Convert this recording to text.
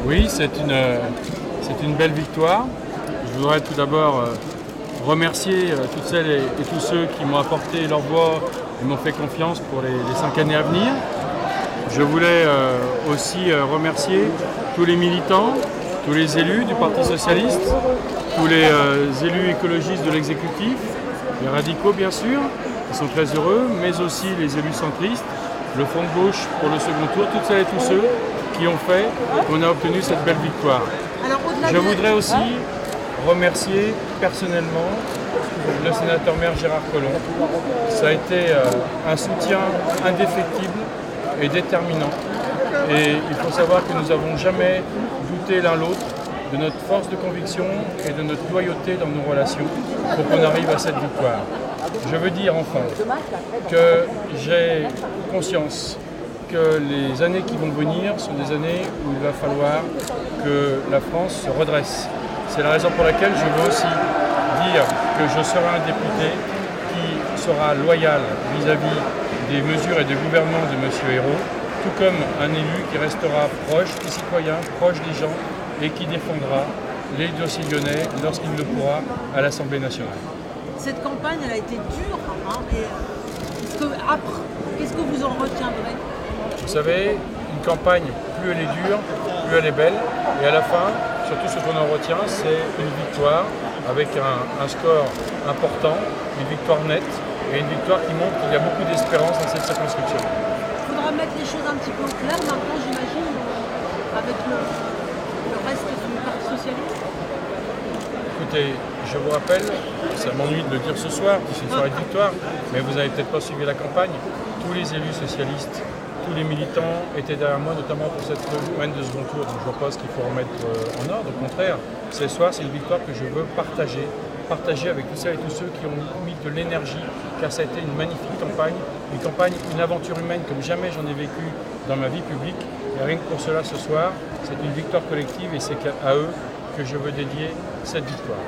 Oui, c'est une belle victoire. Je voudrais tout d'abord remercier toutes celles et tous ceux qui m'ont apporté leur voix et m'ont fait confiance pour les 5 années à venir. Je voulais aussi remercier tous les militants, tous les élus du Parti Socialiste, tous les élus écologistes de l'exécutif, les radicaux bien sûr, qui sont très heureux, mais aussi les élus centristes, le Front de gauche pour le second tour, toutes celles et tous ceux qui ont fait qu'on a obtenu cette belle victoire. Je voudrais aussi remercier personnellement le sénateur-maire Gérard Collomb. Ça a été un soutien indéfectible et déterminant. Et il faut savoir que nous n'avons jamais douté l'un l'autre de notre force de conviction et de notre loyauté dans nos relations pour qu'on arrive à cette victoire. Je veux dire enfin que j'ai conscience que les années qui vont venir sont des années où il va falloir que la France se redresse. C'est la raison pour laquelle je veux aussi dire que je serai un député qui sera loyal vis-à-vis des mesures et des gouvernements de M. Ayrault, tout comme un élu qui restera proche des citoyens, proche des gens et qui défendra les dossiers lyonnais lorsqu'il le pourra à l'Assemblée nationale. Cette campagne, elle a été dure, qu'est-ce que vous en retiendrez? Vous savez, une campagne, plus elle est dure, plus elle est belle. Et à la fin, surtout ce qu'on en retient, c'est une victoire avec un score important, une victoire nette et une victoire qui montre qu'il y a beaucoup d'espérance dans cette circonscription. Il faudra mettre les choses un petit peu au clair maintenant, j'imagine, avec le reste du Parti socialiste. Écoutez, je vous rappelle, ça m'ennuie de le dire ce soir, c'est une soirée de victoire, mais vous n'avez peut-être pas suivi la campagne. Tous les élus socialistes, tous les militants étaient derrière moi, notamment pour cette campagne de second tour. Donc je vois pas ce qu'il faut remettre en ordre. Au contraire, ce soir, c'est une victoire que je veux partager avec tous celles et tous ceux qui ont mis de l'énergie, car ça a été une magnifique campagne, une aventure humaine comme jamais j'en ai vécu dans ma vie publique. Et rien que pour cela, ce soir, c'est une victoire collective et c'est à eux que je veux dédier cette victoire.